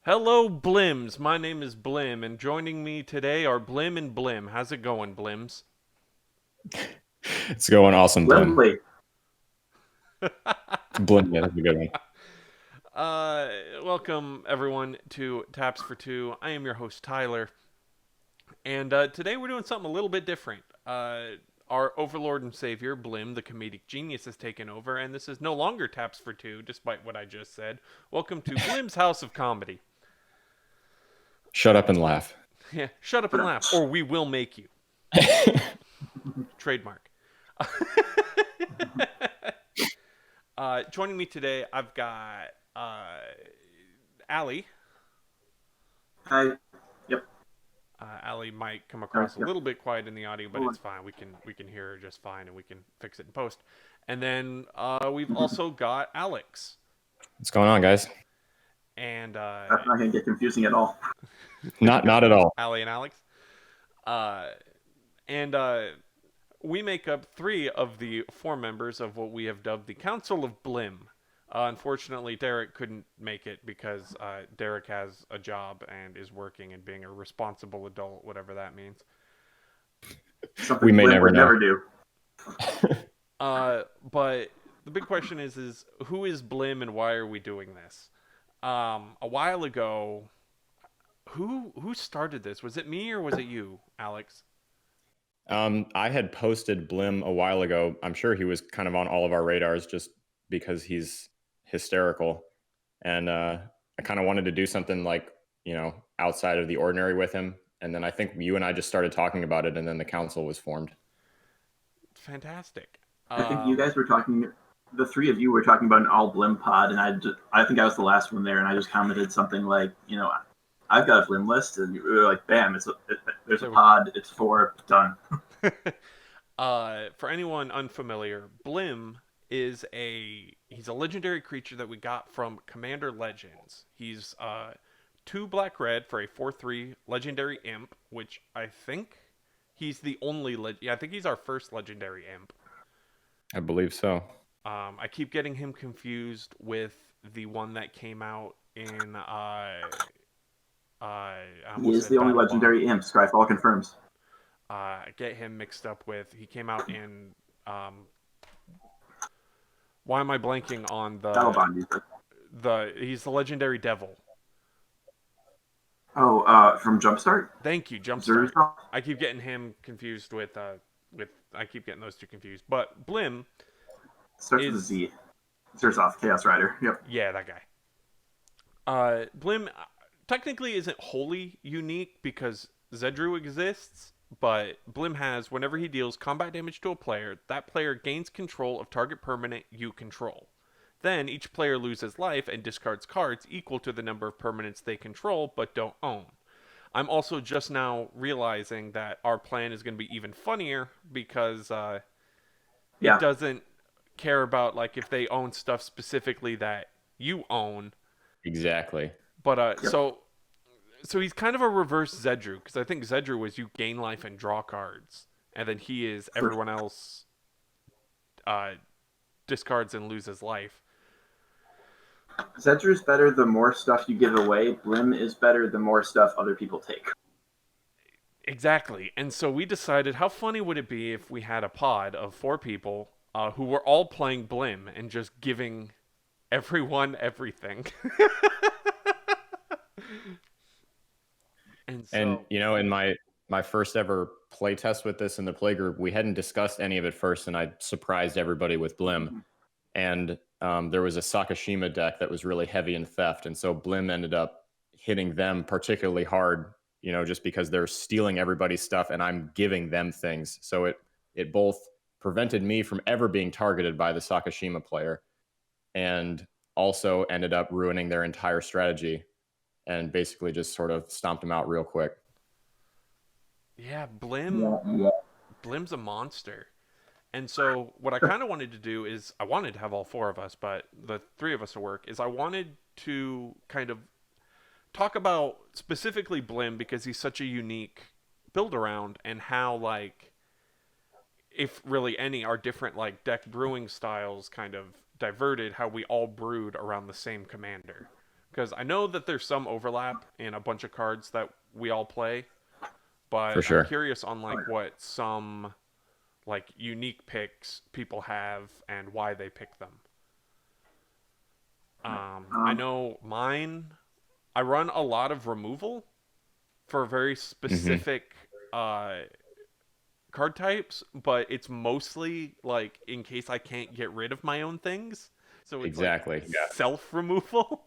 Hello, Blims. My name is Blim, and joining me today are Blim and Blim. How's it going, Blims? It's going awesome, Blim. Limley. Blim, yeah, that's a good one. uh, Welcome everyone to Taps for Two. I am your host Tyler, and today we're doing something a little bit different. Our overlord and savior Blim, the comedic genius, has taken over, and this is no longer Taps for Two, despite what I just said. Welcome to Blim's House of Comedy. Shut up and laugh. Yeah, shut up and laugh, or we will make you. Trademark. Joining me today, I've got Allie. Hi. Yep. Allie might come across a Yep. little bit quiet in the audio, but it's fine. We can hear her just fine, and we can fix it in post. And then we've also got Alex. What's going on, guys? And That's not going to get confusing at all. Not at all. Allie and Alex. And we make up three of the four members of what we have dubbed the Council of Blim. Unfortunately, Derek couldn't make it because Derek has a job and is working and being a responsible adult, whatever that means. Something We may Blim never would know. never do. But the big question is who is Blim and why are we doing this? A while ago, who started this? Was it me or was it you, Alex? I had posted Blim a while ago. I'm sure he was kind of on all of our radars just because he's hysterical. And I kind of wanted to do something like, outside of the ordinary with him. And then I think you and I just started talking about it, and then the council was formed. Fantastic. I think you guys were talking, the three of you were talking about an all Blim pod, and I think I was the last one there, and I just commented something like, I've got a Blim list, and we were like, bam, there's a pod, it's 4, done. For anyone unfamiliar, Blim is he's a legendary creature that we got from Commander Legends. He's 2 black red for a 4/3 legendary imp, which I think he's the only I think he's our first legendary imp. I believe so. I keep getting him confused with the one that came out in He is the only legendary imp, Skyfall confirms. Get him mixed up with, he came out in why am I blanking on he's the legendary devil. From Jumpstart? Thank you, Jumpstart. I keep getting him confused with I keep getting those two confused. But Blim Starts with a Z. Zersoth, Chaos Rider. Yep. Yeah, that guy. Blim technically isn't wholly unique because Zedru exists, but Blim has, whenever he deals combat damage to a player, that player gains control of target permanent you control. Then each player loses life and discards cards equal to the number of permanents they control but don't own. I'm also just now realizing that our plan is going to be even funnier because it doesn't care about like if they own stuff specifically that you own. Exactly. But so he's kind of a reverse Zedru, because I think Zedru was you gain life and draw cards, and then he is everyone else discards and loses life. Zedru's better the more stuff you give away. Blim is better the more stuff other people take. Exactly. And so we decided, how funny would it be if we had a pod of 4 people who were all playing Blim and just giving everyone everything. And in my first ever play test with this in the playgroup, we hadn't discussed any of it first, and I surprised everybody with Blim. And there was a Sakashima deck that was really heavy in theft, and so Blim ended up hitting them particularly hard, just because they're stealing everybody's stuff and I'm giving them things. So it both prevented me from ever being targeted by the Sakashima player and also ended up ruining their entire strategy and basically just sort of stomped them out real quick. Yeah, Blim's a monster. And so what I kind of wanted to do is, I wanted to have all 4 of us, but the 3 of us to work, is I wanted to kind of talk about specifically Blim because he's such a unique build around, and how, like, if really any, our different like deck brewing styles kind of diverted how we all brewed around the same commander. Because I know that there's some overlap in a bunch of cards that we all play, but For sure. I'm curious on like what some like unique picks people have and why they pick them. I know mine. I run a lot of removal for very specific card types, but it's mostly like in case I can't get rid of my own things. So it's Exactly. like Yeah. self removal.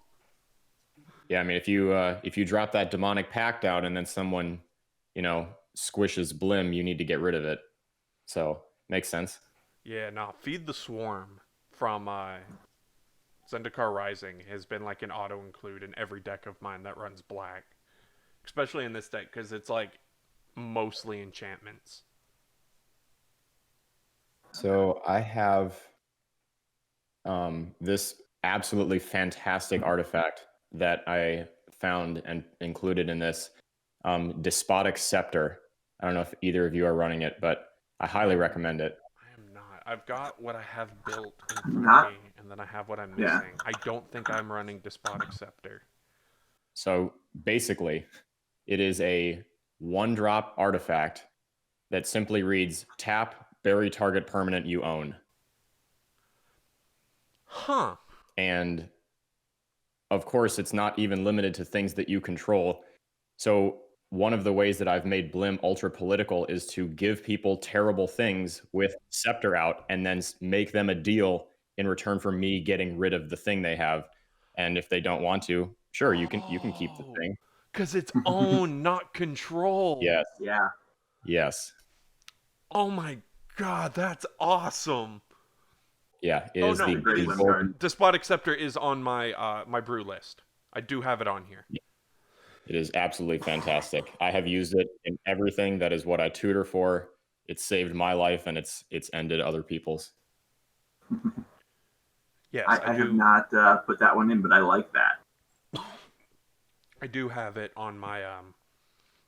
Yeah, I mean, if you drop that demonic pact out and then someone, squishes Blim, you need to get rid of it. So makes sense. Yeah, no, Feed the Swarm from Zendikar Rising has been like an auto include in every deck of mine that runs black, especially in this deck because it's like mostly enchantments. So I have this absolutely fantastic artifact that I found and included in this Despotic Scepter. I don't know if either of you are running it, but I highly recommend it. I am not. I've got what I have built in front Not- of me, and then I have what I'm Yeah. missing. I don't think I'm running Despotic Scepter. So basically, it is a 1-drop artifact that simply reads tap, bury target permanent you own. Huh. And of course, it's not even limited to things that you control. So one of the ways that I've made Blim ultra political is to give people terrible things with Scepter out and then make them a deal in return for me getting rid of the thing they have. And if they don't want to, sure, you can keep the thing. Because it's own, not control. Yes. Yeah. Yes. Oh my god, that's awesome. Yeah. It Oh, is no, the it great is- limit card. Despotic Scepter is on my my brew list. I do have it on here. It is absolutely fantastic. I have used it in everything. That is what I tutor for. It's saved my life and it's ended other people's. Yes, I have not put that one in, but I like that. I do have it on my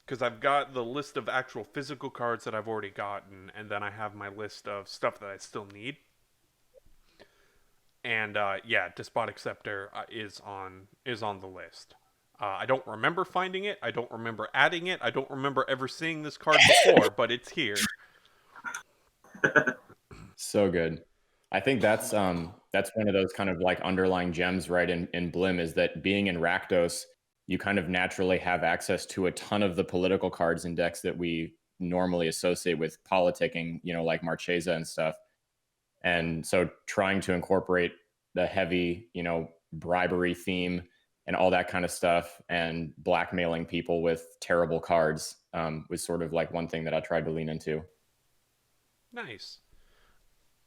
because I've got the list of actual physical cards that I've already gotten, and then I have my list of stuff that I still need. And yeah, Despotic Scepter is on the list. I don't remember finding it. I don't remember adding it. I don't remember ever seeing this card before, but it's here. So good. I think that's one of those kind of like underlying gems, right, in Blim, is that being in Rakdos, you kind of naturally have access to a ton of the political cards in decks that we normally associate with politicking, like Marchesa and stuff. And so trying to incorporate the heavy, bribery theme and all that kind of stuff and blackmailing people with terrible cards was sort of like one thing that I tried to lean into. Nice.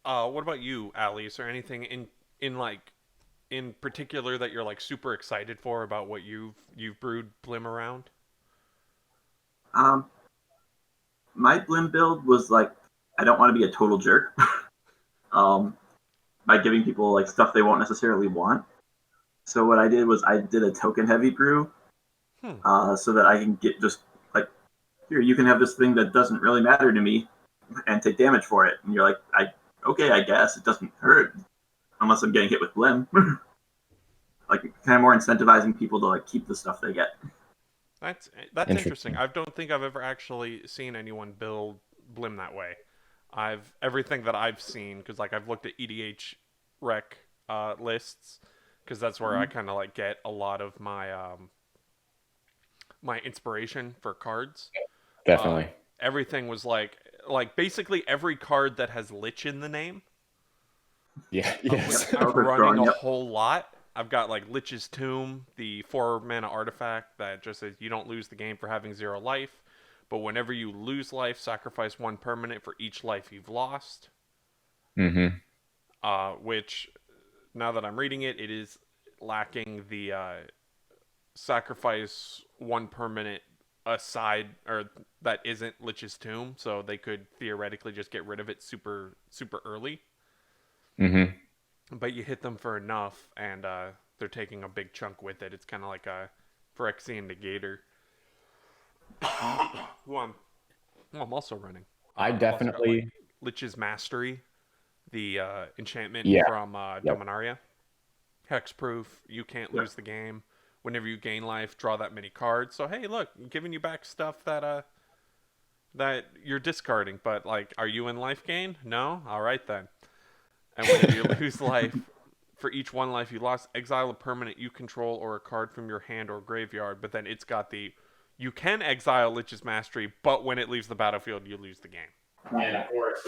What about you, Ali? Is there anything in particular that you're like super excited for about what you've brewed Blim around? My Blim build was like, I don't want to be a total jerk. By giving people like stuff they won't necessarily want. So what I did was I did a token heavy brew, so that I can get just like, here, you can have this thing that doesn't really matter to me, and take damage for it. And you're like, okay, I guess it doesn't hurt unless I'm getting hit with Blim. Like kind of more incentivizing people to like keep the stuff they get. That's interesting. I don't think I've ever actually seen anyone build Blim that way. Everything that I've seen, because like I've looked at EDH rec lists, because that's where I kind of like get a lot of my my inspiration for cards. Definitely. Everything was like basically every card that has Lich in the name. Yeah. Yes. I'm Yep. running a Yep. whole lot. I've got like Lich's Tomb, the 4-mana artifact that just says you don't lose the game for having 0 life, but whenever you lose life, sacrifice 1 permanent for each life you've lost. Mm-hmm. Which, now that I'm reading it, it is lacking the sacrifice 1 permanent aside, or that isn't Lich's Tomb, so they could theoretically just get rid of it super early. Mm-hmm. But you hit them for enough, and they're taking a big chunk with it. It's kind of like a Phyrexian Negator, who I'm also running. I definitely... Lich's Mastery, the enchantment Yeah. from Dominaria. Hexproof, you can't lose the game. whenever you gain life, draw that many cards. So hey, look, I'm giving you back stuff that you're discarding. But like, are you in life gain? No. All right then. And whenever you lose life, for each one life you lost, exile a permanent you control or a card from your hand or graveyard. But then it's got the you can exile Lich's Mastery, but when it leaves the battlefield, you lose the game. And of course,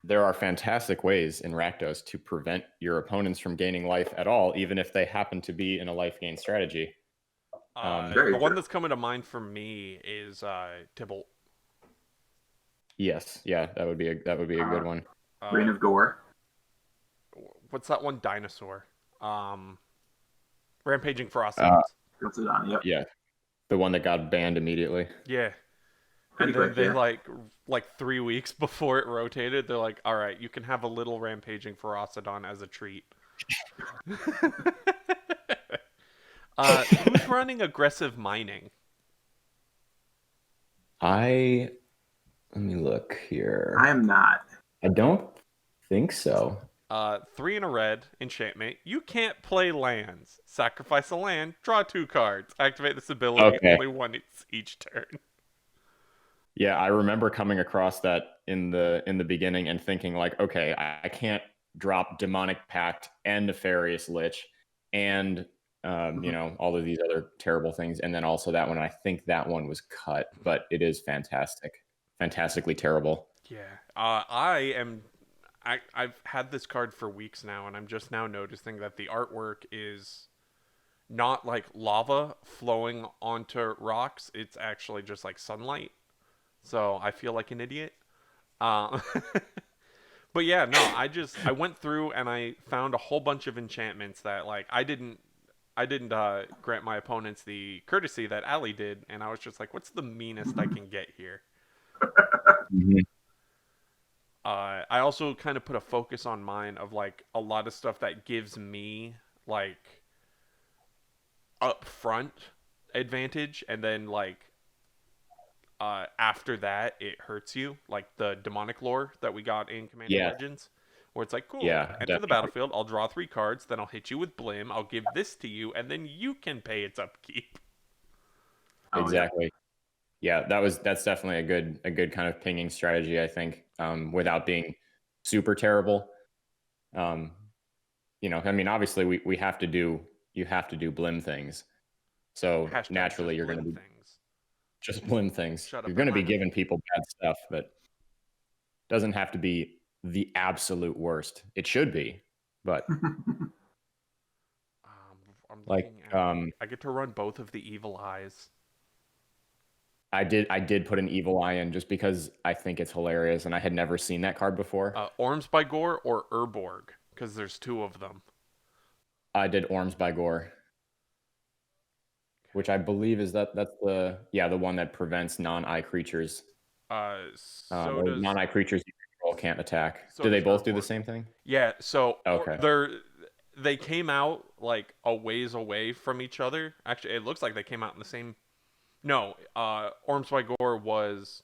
there are fantastic ways in Rakdos to prevent your opponents from gaining life at all, even if they happen to be in a life gain strategy. The one that's coming to mind for me is Tybalt. Yes, yeah, that would be a good one. Reign of Gore. What's that one? Dinosaur. Rampaging Ferocity. Puts it on. Yep. Yeah, the one that got banned immediately. Yeah. Pretty And then quick, they yeah. like 3 weeks before it rotated, they're like, all right, you can have a little Rampaging Ferocidon as a treat. Who's running aggressive mining? Let me look here. I am not. I don't think so. 3 in a red, enchantment. You can't play lands. Sacrifice a land, draw 2 cards. Activate this ability only once each turn. Yeah, I remember coming across that in the beginning and thinking like, okay, I can't drop Demonic Pact and Nefarious Lich and all of these other terrible things, and then also that one. I think that one was cut, but it is fantastically terrible. Yeah, I've had this card for weeks now, and I'm just now noticing that the artwork is not like lava flowing onto rocks. It's actually just like sunlight. So I feel like an idiot. But yeah, no, I went through and I found a whole bunch of enchantments that like I didn't grant my opponents the courtesy that Ali did, and I was just like, what's the meanest I can get here? Mm-hmm. I also kind of put a focus on mine of like a lot of stuff that gives me like upfront advantage, and then like after that it hurts you, like the demonic lore that we got in Commander Legends, where it's like, cool, enter the battlefield, I'll draw 3 cards, then I'll hit you with Blim, I'll give this to you, and then you can pay its upkeep. Exactly. Yeah, that's definitely a good kind of pinging strategy, I think, without being super terrible. I mean, obviously you have to do Blim things, so Hashtag naturally you're going to be just Blim things. You're going to be giving people bad stuff, but it doesn't have to be the absolute worst. It should be, but I get to run both of the evil eyes. I did put an evil eye in just because I think it's hilarious, and I had never seen that card before. Orms by Gore or Urborg, because there's 2 of them. I did Orms by Gore, which I believe is that's the one that prevents non-eye creatures. Non-eye creatures you control can't attack. Do they both do the same thing? Yeah. So okay. They came out like a ways away from each other. Actually, it looks like they came out in the same. No, Orms by Gore was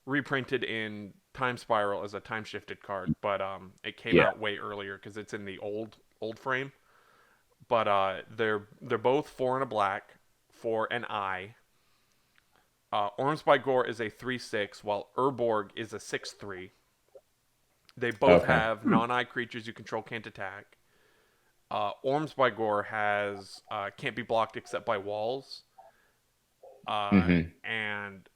reprinted in Time Spiral as a time-shifted card, but it came out way earlier because it's in the old frame. But they're both 4 and a black for an eye. Orms by Gore is a 3/6, while Urborg is a 6/3. They both have non-eye creatures you control can't attack. Orms by Gore has can't be blocked except by walls. And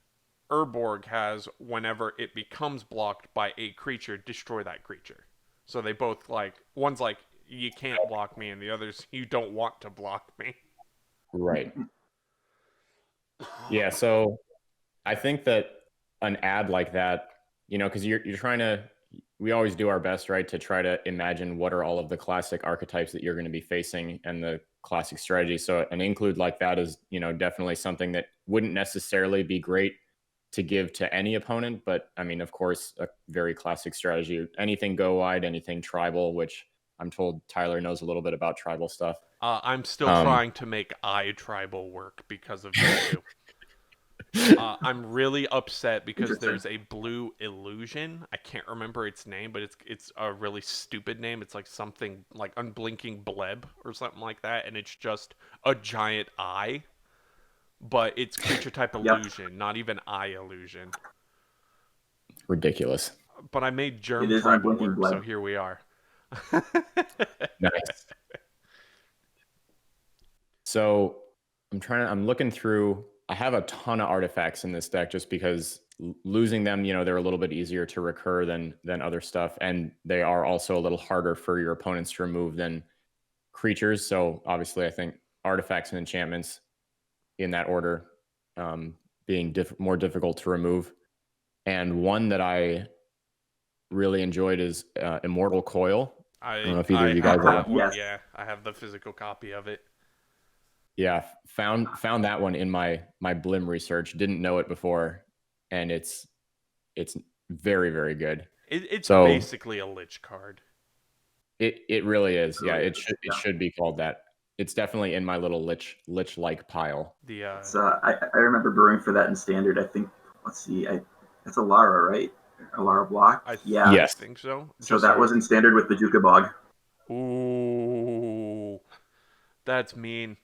Urborg has whenever it becomes blocked by a creature, destroy that creature. So they both like, one's like, you can't block me, and the other's, you don't want to block me. Right. Yeah, so I think that an ad like that, because you're trying to, we always do our best, right, to try to imagine what are all of the classic archetypes that you're going to be facing and the classic strategy. So an include like that is, definitely something that wouldn't necessarily be great to give to any opponent, but I mean, of course, a very classic strategy. Anything go wide, anything tribal, which I'm told Tyler knows a little bit about tribal stuff. I'm still trying to make tribal work because of you. I'm really upset because Interesting. there's a blue illusion. I can't remember its name, but it's a really stupid name. It's like something like Unblinking Bleb or something like that, and it's just a giant eye, but it's creature type Yep. illusion, not even eye illusion. Ridiculous. But I made Germ It is Tribal Unblinking work, so Bleb. here we are. Nice. So I'm looking through. I have a ton of artifacts in this deck just because losing them, they're a little bit easier to recur than other stuff, and they are also a little harder for your opponents to remove than creatures. So obviously, I think artifacts and enchantments in that order being more difficult to remove. And one that I really enjoyed is Immortal Coil. I don't know if either of you guys have have. that one. Yes. Yeah, I have the physical copy of it. Yeah, found that one in my Blim research. Didn't know it before, and it's very, very good. It's So basically a Lich card. it really is. Yeah, Really it is, should yeah. be called that. It's definitely in my little lich like pile. The It's, I remember brewing for that in standard. I think. Let's see. It's a Lara, right? A Lara block. Yeah. Yes. I think so. So that was in standard with the Juka Bog. Ooh, that's mean.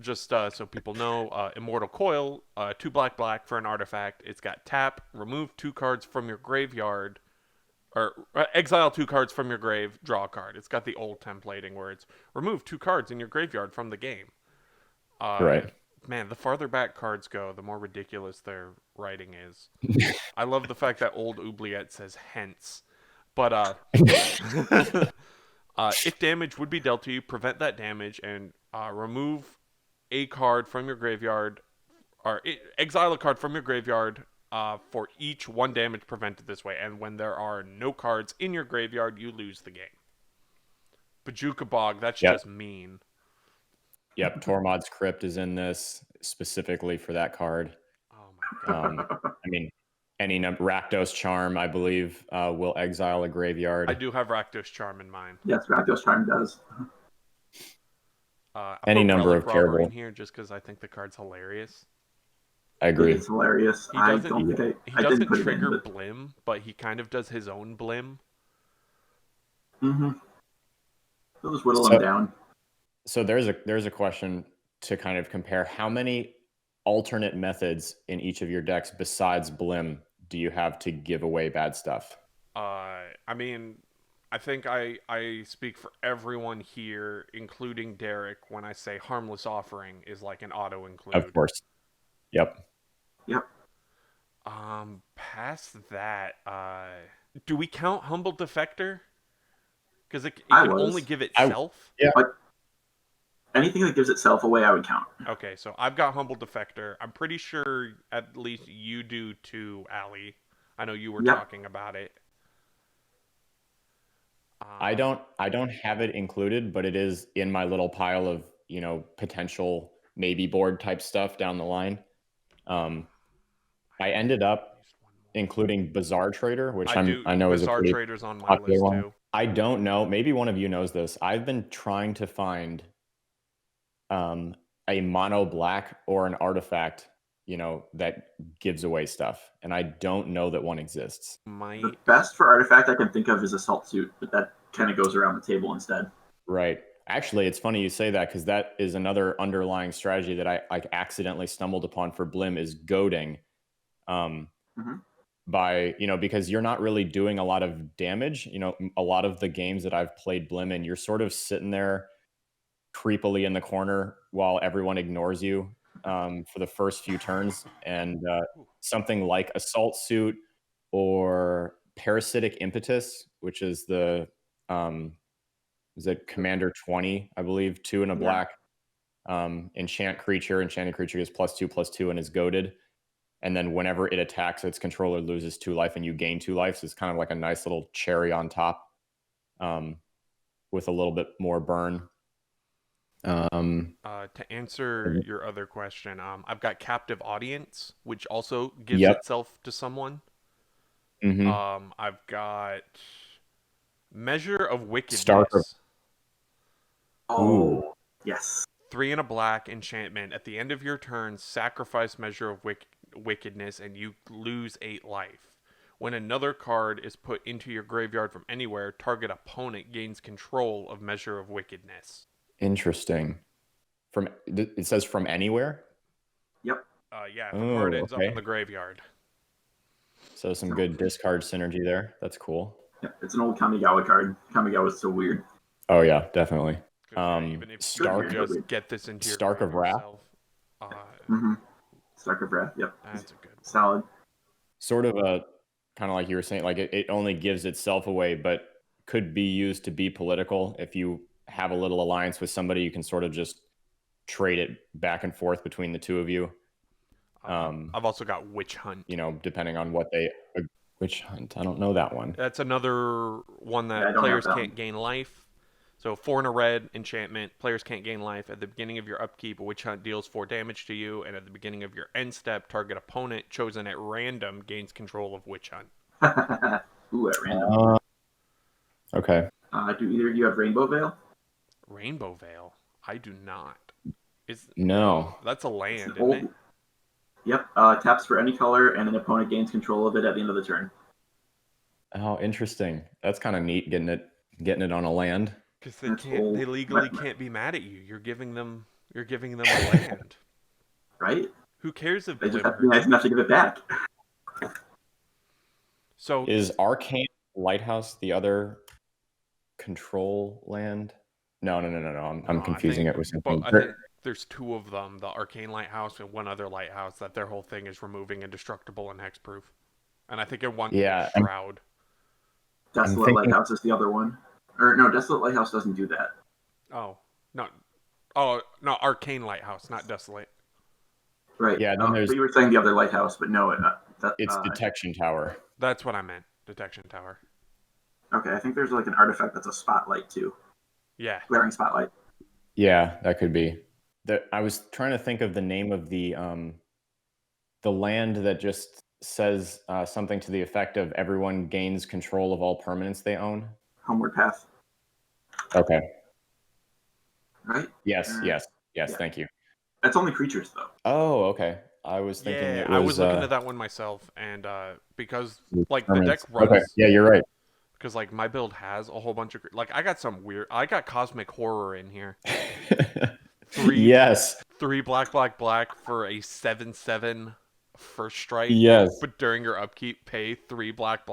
Just so people know, Immortal Coil, 2 black for an artifact. It's got tap, remove 2 cards from your graveyard, or exile 2 cards from your grave, draw a card. It's got the old templating where it's remove 2 cards in your graveyard from the game. Right. Man, the farther back cards go, the more ridiculous their writing is. I love the fact that old Oubliette says hence. But if damage would be dealt to you, prevent that damage and remove a card from your graveyard, or exile a card from your graveyard for each 1 damage prevented this way. And when there are no cards in your graveyard, you lose the game. Bajuka Bog, that's just mean. Yep, Tormod's Crypt is in this specifically for that card. Oh my god. I mean, any number, Rakdos Charm, I believe, will exile a graveyard. I do have Rakdos Charm in mind. Yes, Rakdos Charm does. Any number of Robber terrible. in here just because I think the card's hilarious. I agree. It's hilarious. I don't think he I doesn't didn't put it in, trigger but... Blim, but he kind of does his own Blim. Mm-hmm. So just whittle them down. So there's a question to kind of compare. How many alternate methods in each of your decks besides Blim do you have to give away bad stuff? I mean, I think I speak for everyone here, including Derek, when I say Harmless Offering is like an auto include. Of course. Yep. Past that, do we count Humble Defector? Because it can only give itself. Yeah. But anything that gives itself away, I would count. Okay, so I've got Humble Defector. I'm pretty sure at least you do too, Allie. I know you were talking about it. I don't have it included, but it is in my little pile of, potential maybe board type stuff down the line. I ended up including Bazaar Trader, which I know is a pretty Trader's on my popular list one. too. I don't know. Maybe one of you knows this. I've been trying to find a mono black or an artifact, that gives away stuff, and I don't know that one exists. The best for artifact I can think of is Assault Suit, but that kind of goes around the table instead. Right. Actually, it's funny you say that because that is another underlying strategy that I accidentally stumbled upon for Blim is goading. By, because you're not really doing a lot of damage. A lot of the games that I've played Blim in, you're sort of sitting there creepily in the corner while everyone ignores you for the first few turns. And something like Assault Suit or Parasitic Impetus, which is the is it Commander 20, I believe, 2 and a black. Enchanted creature gets +2/+2 and is goaded. And then whenever it attacks, its controller loses 2 life and you gain 2 life. So it's kind of like a nice little cherry on top with a little bit more burn. To answer your other question, I've got Captive Audience, which also gives itself to someone. I've got Measure of Wickedness. Oh, yes. 3 and a black enchantment. At the end of your turn, sacrifice Measure of Wickedness, and you lose 8 life. When another card is put into your graveyard from anywhere, target opponent gains control of Measure of Wickedness. Interesting. It says from anywhere? Yep. Yeah, if a card ends up okay. in the graveyard. So some good discard synergy there. That's cool. Yeah, it's an old Kamigawa card. Kamigawa's so weird. Oh yeah, definitely. Even if Stark, you just get this into your Stark of Wrath. Stark of Wrath. Yep. That's a good one. Solid. Sort of a kind of like you were saying, like it only gives itself away, but could be used to be political. If you have a little alliance with somebody, you can sort of just trade it back and forth between the two of you. I've also got Witch Hunt. You know, depending on what they. Witch Hunt. I don't know that one. That's another one that players can't gain life. So 4 and a red enchantment. Players can't gain life. At the beginning of your upkeep, a Witch Hunt deals 4 damage to you, and at the beginning of your end step, target opponent chosen at random gains control of Witch Hunt. Ooh, at random. Okay. Do either of you have Rainbow Veil? Rainbow Veil? I do not. No. That's a land, isn't it? Yep. Taps for any color, and an opponent gains control of it at the end of the turn. Oh, interesting. That's kind of neat getting it on a land. Because they legally can't be mad at you. You're giving them a land. Right? Who cares if they just have to be nice enough to give it back? So is Arcane Lighthouse the other control land? No. I'm confusing it with something. I think there's 2 of them: the Arcane Lighthouse and one other lighthouse. That their whole thing is removing indestructible and hexproof. And I think in one Shroud. Desolate Lighthouse is the other one. Or no, Desolate Lighthouse doesn't do that. Oh no, Arcane Lighthouse, not Desolate. Right. Yeah. Then but you were saying the other lighthouse, but no, it's Detection Tower. That's what I meant. Detection Tower. Okay, I think there's like an artifact that's a spotlight too. Yeah. Glaring spotlight. Yeah, that could be. I was trying to think of the name of the land that just says something to the effect of everyone gains control of all permanents they own. Homeward Path. Okay. Right? Yes. Thank you. That's only creatures though. Oh, okay. I was thinking I was looking at that one myself, and because like the deck runs. Okay. Yeah, you're right. Because like my build has a whole bunch of I got Cosmic Horror in here. 3 black for a 7/7 first strike. Yes. But during your upkeep, pay 3 black,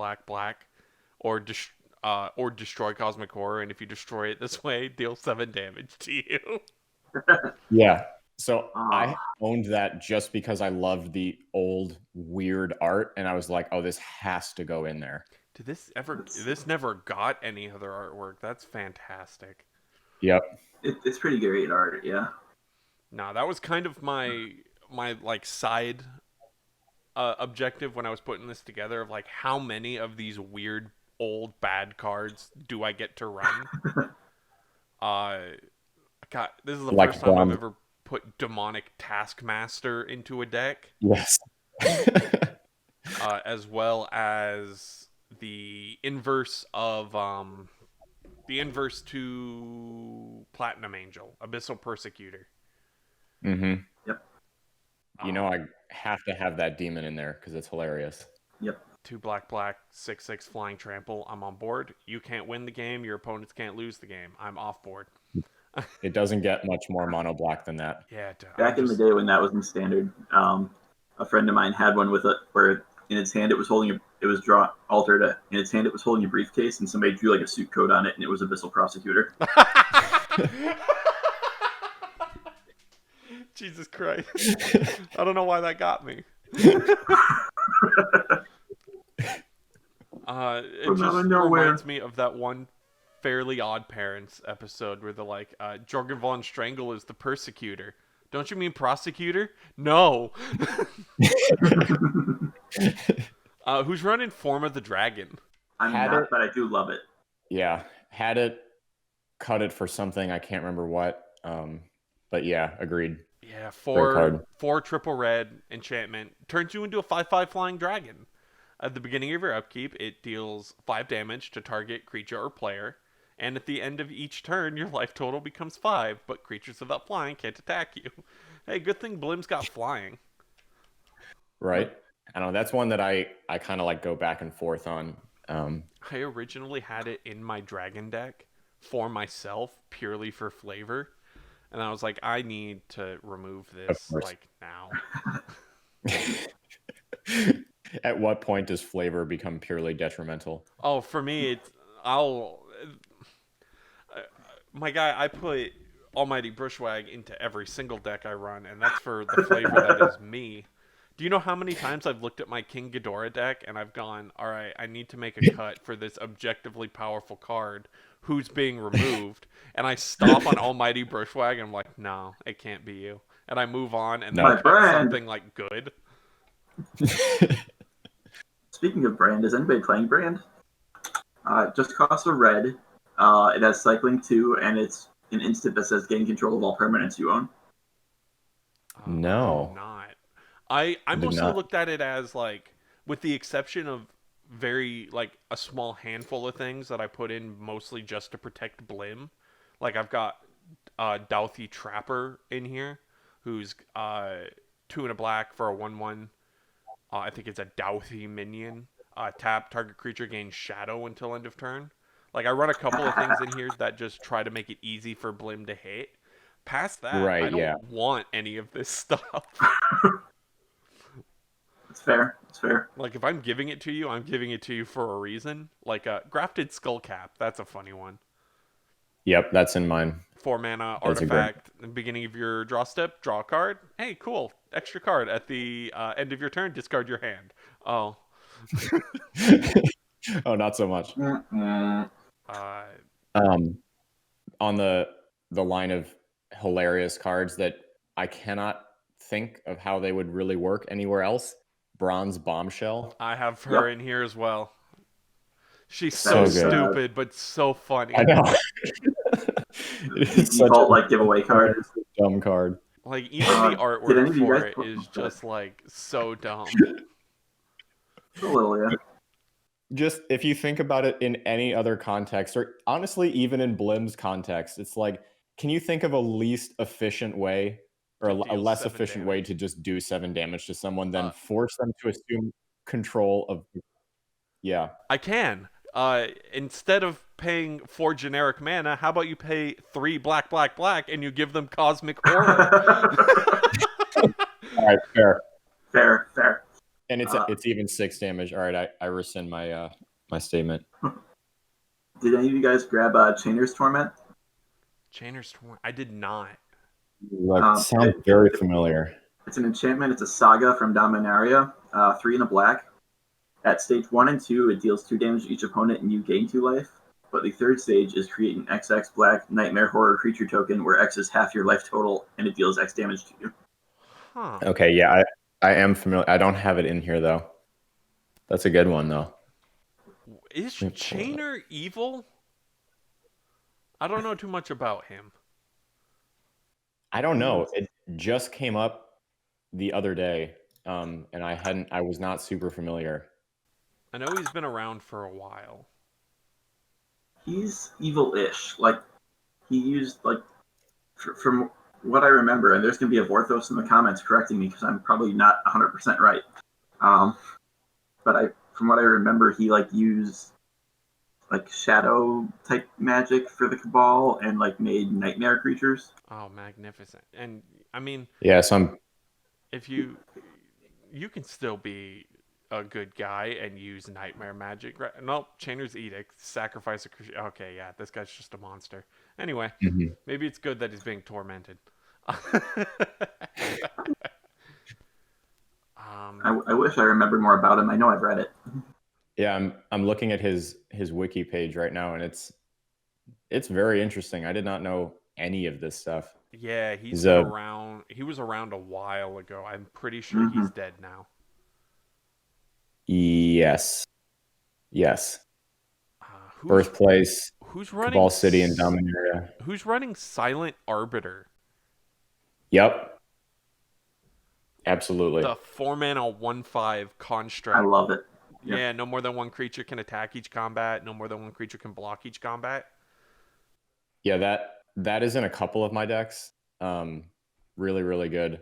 or destroy Cosmic Horror, and if you destroy it this way, deal 7 damage to you. Yeah. So I owned that just because I loved the old weird art, and I was like, "Oh, this has to go in there." Did this never got any other artwork? That's fantastic. Yep. It's pretty great art, yeah. No, that was kind of my like side objective when I was putting this together, of like how many of these weird old bad cards do I get to run? This is the first time I've ever put Demonic Taskmaster into a deck. Yes. As well as the inverse to Platinum Angel, Abyssal Persecutor. Mm-hmm. Yep. I have to have that demon in there because it's hilarious. Yep. 2 black, 6/6 flying trample. I'm on board. You can't win the game. Your opponents can't lose the game. I'm off board. It doesn't get much more mono black than that. Yeah. Back in the day when that was in standard, a friend of mine had one with it where in its hand it was holding in its hand it was holding a briefcase, and somebody drew like a suit coat on it, and it was Abyssal Prosecutor. Jesus Christ. I don't know why that got me. It just reminds me of that one Fairly Odd Parents episode where they're like, Jorgen von Strangle is the persecutor. Don't you mean prosecutor? No. Who's running Form of the Dragon? I'm not, but I do love it. Yeah. Had it, cut it for something. I can't remember what. But yeah, agreed. Yeah, 4 triple red enchantment. Turns you into a 5/5 flying dragon. At the beginning of your upkeep, it deals 5 damage to target creature or player. And at the end of each turn, your life total becomes 5, but creatures without flying can't attack you. Hey, good thing Blim's got flying. Right. I don't know. That's one that I kind of like go back and forth on. I originally had it in my dragon deck for myself, purely for flavor. And I was like, I need to remove this, like, now. At what point does flavor become purely detrimental? Oh, for me, my guy, I put Almighty Bushwag into every single deck I run, and that's for the flavor that is me. Do you know how many times I've looked at my King Ghidorah deck and I've gone, all right, I need to make a cut for this objectively powerful card. Who's being removed? And I stop on Almighty Bushwag and I'm like, no, it can't be you. And I move on and then I cut something like good. Speaking of brand, is anybody playing brand? It just costs a red. It has cycling 2, and it's an instant that says gain control of all permanents you own. No. I'm not. I mostly looked at it as, like, with the exception of very, like, a small handful of things that I put in mostly just to protect Blim. Like, I've got Douthie Trapper in here, who's 2 and a black for a 1/1. I think it's a Douthie minion. Tap, target creature gains shadow until end of turn. Like, I run a couple of things in here that just try to make it easy for Blim to hit. Past that, right, I don't want any of this stuff. It's fair. It's fair. Like, if I'm giving it to you, I'm giving it to you for a reason. Like, Grafted Skullcap, that's a funny one. Yep, that's in mine. 4 mana artifact. At the beginning of your draw step, draw a card. Hey, cool. Extra card. At the end of your turn, discard your hand. Oh. Oh, not so much. On the line of hilarious cards that I cannot think of how they would really work anywhere else, Bronze Bombshell. I have her in here as well. She's so stupid, but so funny. I know. It's default like giveaway card. Dumb card. Like, even the artwork for it is just like so dumb. A little, yeah. Just if you think about it in any other context, or honestly, even in Blim's context, it's like, can you think of a least efficient way or a less efficient way to just do 7 damage to someone than force them to assume control of? Yeah, I can. Instead of paying 4 generic mana, how about you pay 3 black, and you give them Cosmic Horror? All right, fair. And it's even 6 damage. All right, I rescind my my statement. Did any of you guys grab Chainer's Torment? Chainer's Torment? I did not. Sounds very familiar. It's an enchantment. It's a saga from Dominaria. 3 and a black. At stage 1 and 2, it deals 2 damage to each opponent and you gain 2 life. But the third stage is create an XX black Nightmare Horror creature token where X is half your life total and it deals X damage to you. Huh. Okay, yeah, I am familiar. I don't have it in here though. That's a good one though. Is Chainer evil? I don't know too much about him. I don't know. It just came up the other day, and I was not super familiar. I know he's been around for a while. He's evil-ish. Like, he used, like, from what I remember, and there's going to be a Vorthos in the comments correcting me because I'm probably not 100% right. But from what I remember, he, like, used, like, shadow type magic for the Cabal and, like, made nightmare creatures. Oh, magnificent. And, I mean... Yeah, if you can still be a good guy and use nightmare magic. Right? Nope, Chainer's Edict, sacrifice a creature. Okay, yeah, this guy's just a monster. Anyway, maybe it's good that he's being tormented. I wish I remembered more about him. I know I've read it. Yeah, I'm looking at his wiki page right now, and it's very interesting. I did not know any of this stuff. Yeah, he's been around. He was around a while ago. I'm pretty sure he's dead now. Yes. Birthplace. Who's running Cabal City and Dominaria? Who's running Silent Arbiter? Yep. Absolutely. The 4-mana 1/5 construct. I love it. Yeah, no more than one creature can attack each combat. No more than one creature can block each combat. Yeah, that is in a couple of my decks. Really, really good.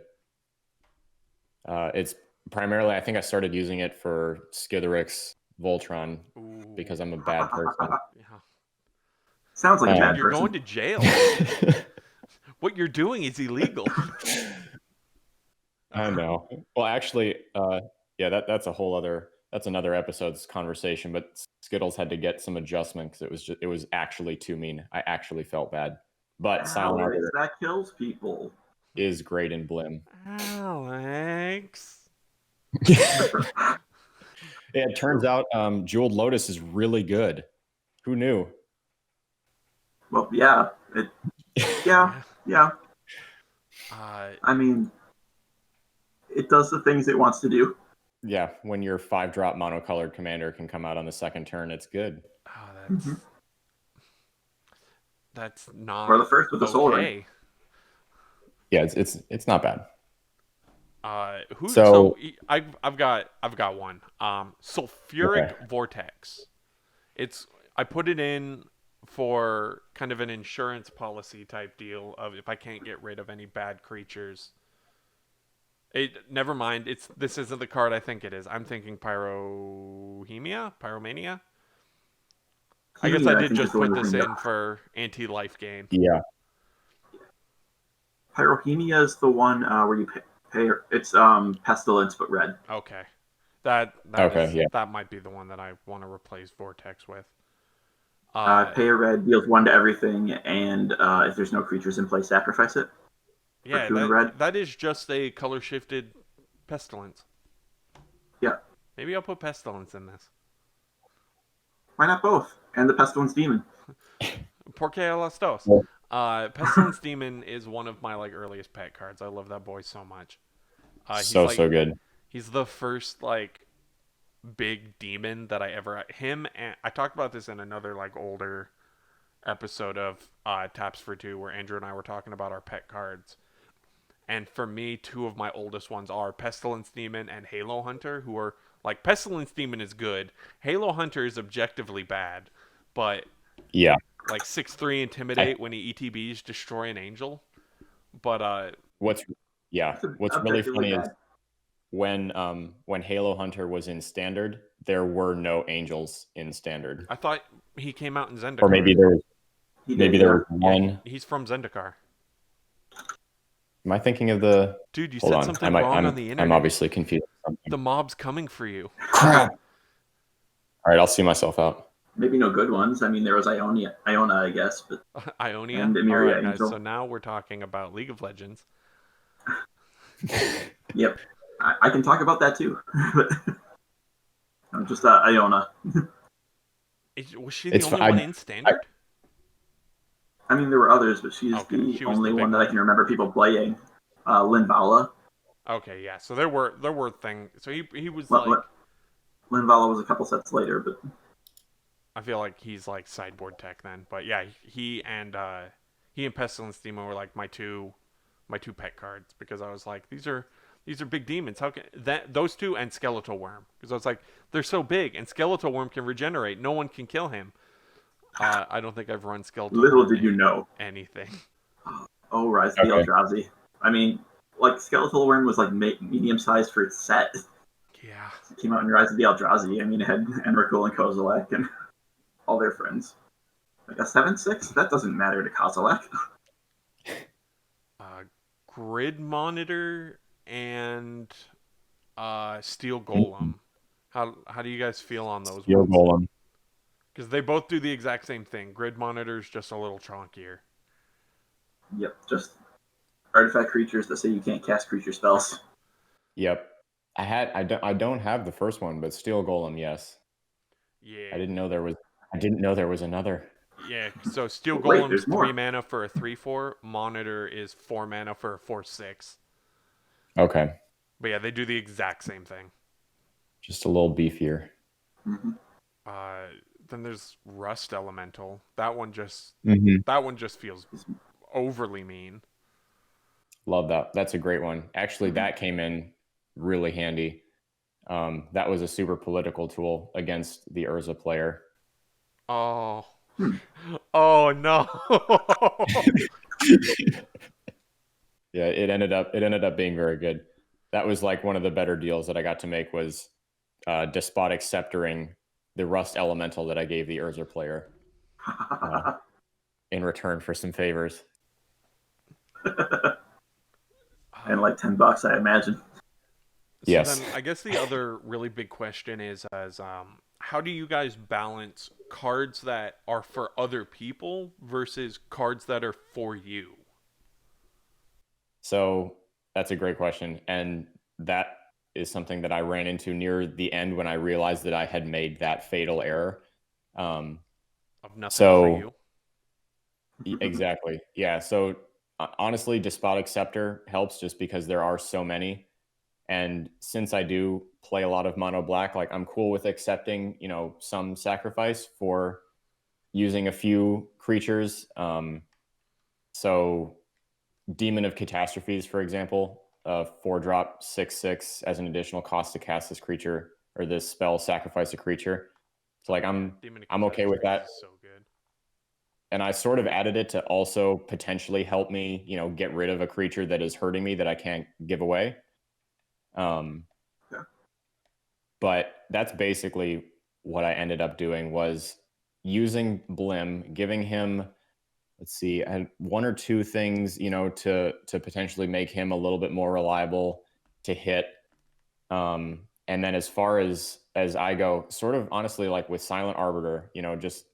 It's primarily, I think I started using it for Skitherix Voltron because I'm a bad person. Yeah. Sounds like a bad You're person. going to jail. What you're doing is illegal. I know. Well, actually, yeah, that's another episode's conversation. But Skittles had to get some adjustment because it was actually too mean. I actually felt bad. But Silent Alex, Arbiter that kills people. is great in Blim. Alex. Yeah, it turns out Jeweled Lotus is really good. Who knew? Well, yeah. Yeah. I mean, it does the things it wants to do. Yeah, when your 5-drop monocolored commander can come out on the second turn, it's good. Oh, that's not. Or the first with the Soul Ring. okay. Yeah, it's not bad. So I've got one. Sulfuric Vortex. I put it in for kind of an insurance policy type deal of if I can't get rid of any bad creatures. Never mind. This isn't the card I think it is. I'm thinking Pyromania. I guess I did just put this in for anti-life gain. Yeah. Pyrohenia is the one where you pay. It's Pestilence but red. Okay. That might be the one that I want to replace Vortex with. Pay a red, deals 1 to everything, and if there's no creatures in play, sacrifice it. Yeah, that is just a color shifted Pestilence. Yeah. Maybe I'll put Pestilence in this. Why not both? And the Pestilence Demon. Porque las dos. Pestilence Demon is one of my earliest pet cards. I love that boy so much. So good. He's the first big demon that I ever him and I talked about this in another older episode of Taps for Two where Andrew and I were talking about our pet cards. And for me, 2 of my oldest ones are Pestilence Demon and Halo Hunter, who are Pestilence Demon is good. Halo Hunter is objectively bad, but yeah, 6/3 Intimidate when he ETBs destroy an angel. But what's really funny is when Halo Hunter was in Standard, there were no angels in Standard. I thought he came out in Zendikar. Or maybe there was one. Yeah, he's from Zendikar. Am I thinking of the? Dude, you said something wrong on the internet. I'm obviously confused. The mob's coming for you. Crap. All right, I'll see myself out. Maybe no good ones. I mean, there was Iona, I guess, but Ionia. And All right, guys. So now we're talking about League of Legends. Yep, I can talk about that too. I'm just Iona. Was she the only one in Standard? I mean, there were others, but she's the only one that I can remember people playing. Linvala. Okay, yeah. So there were things. So he was Linvala was a couple sets later, but I feel like he's sideboard tech then. But yeah, he and Pestilence Demon were my two pet cards because I was like, these are big demons. How can those 2 and Skeletal Worm? Because I was like, they're so big, and Skeletal Worm can regenerate. No one can kill him. I don't think I've run Skeletal Little Worm did you know. anything. Oh, Rise of the Eldrazi. I mean, Skeletal Worm was medium sized for its set. Yeah. It came out in Rise of the Eldrazi. I mean, it had Emrakul and Kozilek and all their friends. A 7/6? That doesn't matter to Kozilek. Grid Monitor and Steel Golem. How do you guys feel on those Steel ones? Golem. Because they both do the exact same thing. Grid Monitor's just a little chonkier. Yep, just artifact creatures that say you can't cast creature spells. Yep. I don't have the first one, but Steel Golem, yes. Yeah. I didn't know there was another. Yeah, so Steel Golem's 3 mana for a 3/4. Monitor is 4 mana for a 4/6. Okay. But yeah, they do the exact same thing. Just a little beefier. Mm-hmm. Then there's Rust Elemental. That one just feels overly mean. Love that. That's a great one. Actually, that came in really handy. That was a super political tool against the Urza player. Oh. Oh no. Yeah, it ended up being very good. That was like one of the better deals that I got to make was Despotic Sceptering the Rust Elemental that I gave the Urza player in return for some favors. And like $10, I imagine. So Yes. then I guess the other really big question is how do you guys balance cards that are for other people versus cards that are for you? So that's a great question. And that is something that I ran into near the end when I realized that I had made that fatal error. Of nothing for So you. exactly. Yeah. So honestly, Despotic Scepter helps just because there are so many. And since I do play a lot of mono black, like I'm cool with accepting, some sacrifice for using a few creatures. So Demon of Catastrophes, for example, 4-drop 6/6 as an additional cost to cast this creature or this spell, sacrifice a creature. So like Demon of I'm okay with that. Catastrophes is so good. And I sort of added it to also potentially help me, get rid of a creature that is hurting me that I can't give away. Yeah. But that's basically what I ended up doing was using Blim, giving him, let's see, I had one or two things, to potentially make him a little bit more reliable to hit. And then as far as I go, sort of honestly, like with Silent Arbiter, just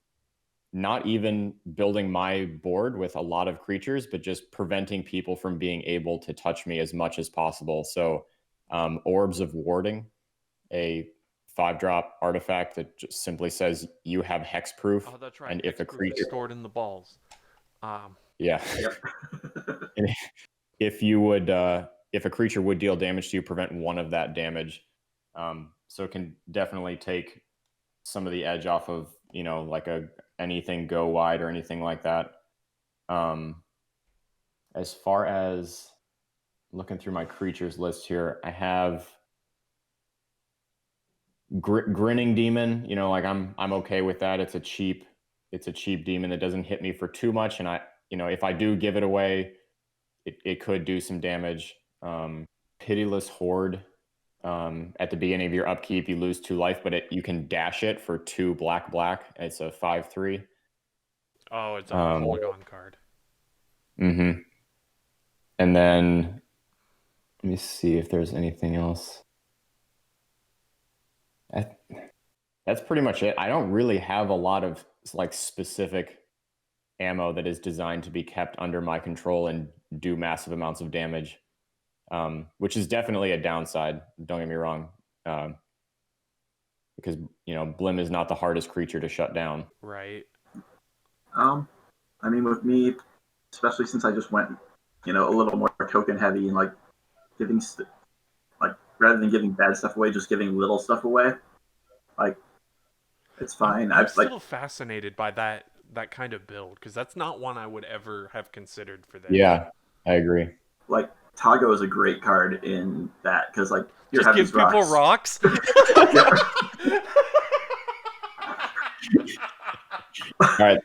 not even building my board with a lot of creatures, but just preventing people from being able to touch me as much as possible. So Orbs of Warding, a 5-drop artifact that just simply says you have hexproof. Oh, that's right. And if a creature stored in the balls. yeah. And if you would if a creature would deal damage to you, prevent one of that damage. So it can definitely take some of the edge off of, like anything go wide or anything like that. As far as looking through my creatures list here, I have Grinning Demon. Like I'm okay with that. It's a cheap demon that doesn't hit me for too much, and if I do give it away, it could do some damage. Pitiless Horde. At the beginning of your upkeep, you lose 2 life, but you can dash it for 2 black. It's a 5/3. Oh, it's a Polygon card. Mm-hmm. And then let me see if there's anything else. That's pretty much it. I don't really have a lot of like specific ammo that is designed to be kept under my control and do massive amounts of damage, which is definitely a downside. Don't get me wrong, because Blim is not the hardest creature to shut down. Right. I mean, with me, especially since I just went, a little more token heavy and like giving, like rather than giving bad stuff away, just giving little stuff away. Like, it's fine. I'm still fascinated by that kind of build because that's not one I would ever have considered for this. Yeah, I agree. Like Tago is a great card in that because like you're just give people rocks. All right,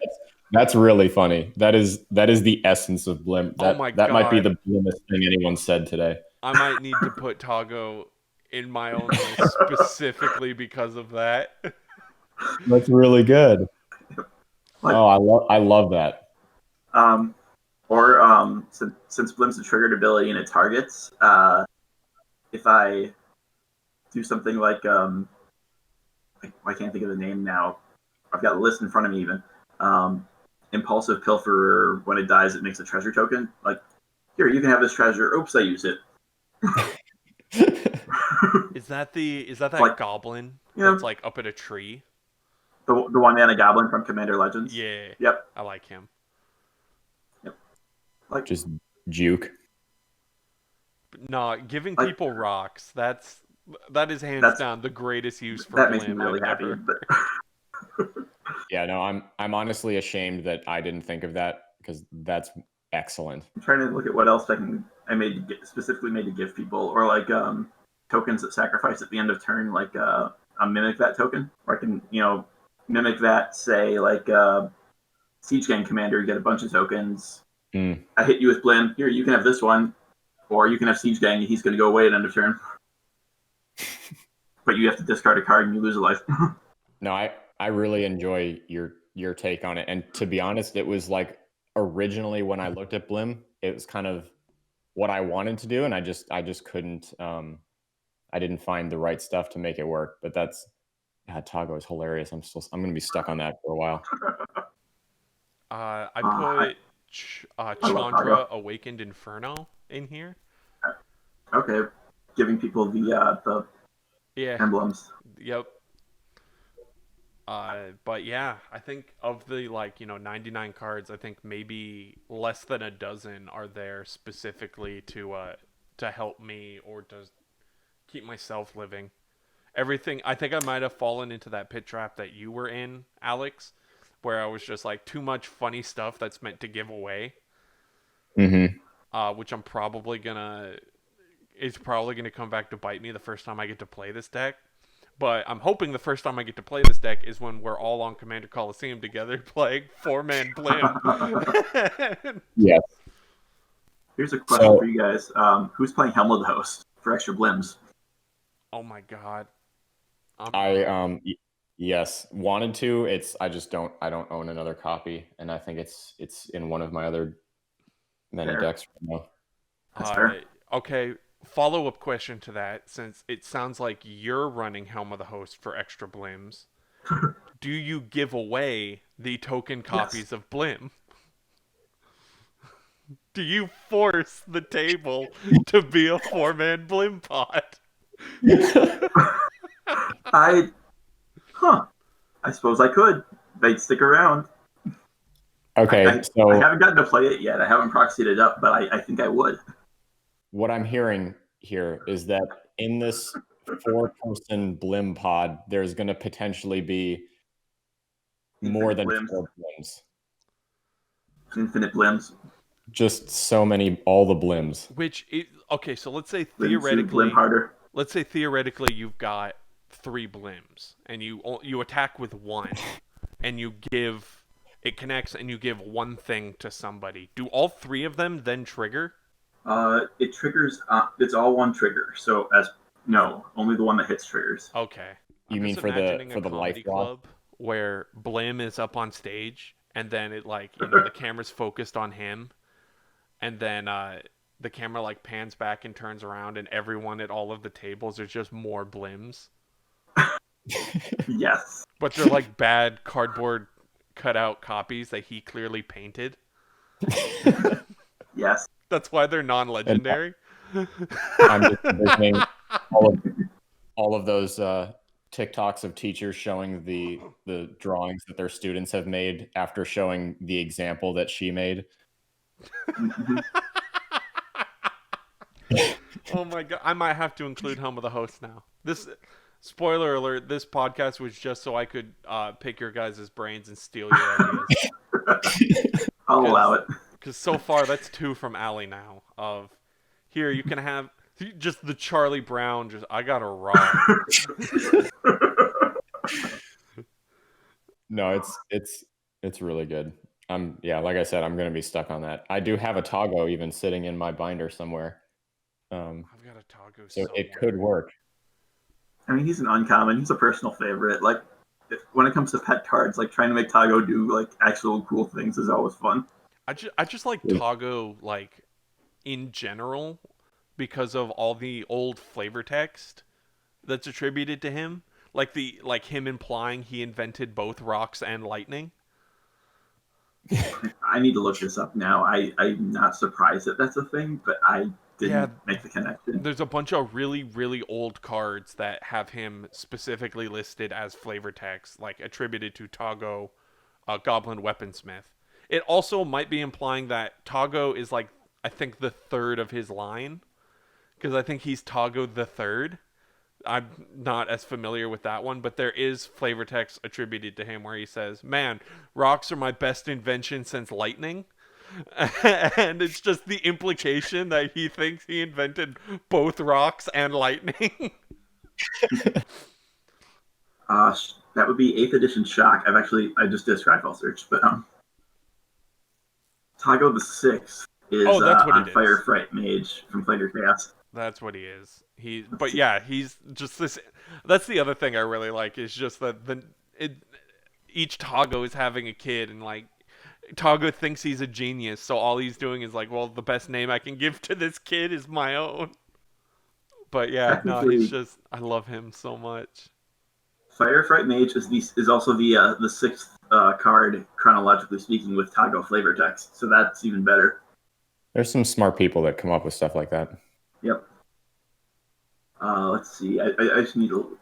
that's really funny. That is the essence of Blim. That might be the Blimest thing anyone said today. I might need to put Tago in my own list specifically because of that. That's really good. Like, I love that. Since Blim's a triggered ability and it targets, if I do something like I can't think of the name now. I've got the list in front of me even. Impulsive Pilferer, when it dies, it makes a treasure token. Like, here, you can have this treasure. Oops, I used it. Is that like, goblin that's like up at a tree? The 1-mana goblin from Commander Legends? Yeah. Yep. I like him. Yep. Like just juke. No, giving people rocks, that is hands down the greatest use for that Blim makes me really happy. But... Yeah, no, I'm honestly ashamed that I didn't think of that because that's excellent. I'm trying to look at what else specifically made to give people, or like tokens that sacrifice at the end of turn, like a mimic that token, or I can mimic that, say like Siege Gang Commander, you get a bunch of tokens. Mm. I hit you with Blim. Here, you can have this one, or you can have Siege Gang, and he's going to go away at end of turn. But you have to discard a card and you lose a life. No, I really enjoy your take on it. And to be honest, it was like originally when I looked at Blim, it was kind of what I wanted to do, and I just couldn't. I didn't find the right stuff to make it work. But Tago is hilarious. I'm going to be stuck on that for a while. I put Chandra Awakened Inferno in here. Okay, giving people the emblems. Yep. But yeah, I think of the 99 cards, I think maybe less than a dozen are there specifically to help me or to keep myself living. Everything, I think I might have fallen into that pit trap that you were in, Alex, where I was just like too much funny stuff that's meant to give away. Mm-hmm. Which it's probably gonna come back to bite me the first time I get to play this deck. But I'm hoping the first time I get to play this deck is when we're all on Commander Coliseum together playing 4-man Blim. Yes. Here's a question for you guys. Who's playing Helm of the Host for extra Blims? Oh my god. Yes, wanted to. I don't own another copy, and I think it's in one of my other many decks right now. That's fair. Okay. Follow-up question to that, since it sounds like you're running Helm of the Host for extra Blims. Do you give away the token copies of Blim? Do you force the table to be a 4-man Blim pot? I suppose I could. They'd stick around. Okay, I haven't gotten to play it yet. I haven't proxied it up, but I think I would. What I'm hearing here is that in this 4-person Blim pod, there's going to potentially be more than 4 Blims. Infinite Blims. Just so many, all the Blims. Okay, so let's say theoretically, you've got 3 Blims, and you attack with 1, and it connects, and you give 1 thing to somebody. Do all 3 of them then trigger? It triggers. It's all 1 trigger. So only the one that hits triggers. Okay. You mean for the life club where Blim is up on stage, and then it the camera's focused on him, and then the camera pans back and turns around, and everyone at all of the tables, there's just more Blims. Yes. But they're bad cardboard cutout copies that he clearly painted. Yes. That's why they're non-legendary. I'm just envisioning all of those TikToks of teachers showing the drawings that their students have made after showing the example that she made. Oh my god! I might have to include Helm of the Host now. This spoiler alert: this podcast was just so I could pick your guys' brains and steal your ideas. I'll allow it. Because so far, that's 2 from Allie now. Here, you can have just the Charlie Brown, I got a rock. No, it's really good. Like I said, I'm going to be stuck on that. I do have a Tago even sitting in my binder somewhere. I've got a Tago so it could work. I mean, he's an uncommon. He's a personal favorite. When it comes to pet cards, trying to make Tago do actual cool things is always fun. I just like Tago in general because of all the old flavor text that's attributed to him, him implying he invented both rocks and lightning. I need to look this up now. I'm not surprised that that's a thing, but I didn't make the connection. There's a bunch of really, really old cards that have him specifically listed as flavor text, attributed to Tago, Goblin Weaponsmith. It also might be implying that Tago is I think the 3rd of his line, because I think he's Tago the 3rd. I'm not as familiar with that one, but there is flavor text attributed to him where he says, "Man, rocks are my best invention since lightning." And it's just the implication that he thinks he invented both rocks and lightning. That would be 8th edition Shock. I just did a Scryfall search, but Tago the Sixth is Oh, that's what on it is. Firefright Mage from Planar Chaos. That's what he is. But yeah, he's just this. That's the other thing I really like is just that each Tago is having a kid, and like Tago thinks he's a genius, so all he's doing is like, well, the best name I can give to this kid is my own. But yeah, no, he's just. I love him so much. Firefright Mage is also the sixth card chronologically speaking with Tago flavor text, so that's even better. There's some smart people that come up with stuff like that. Yep. Let's see. I just need to.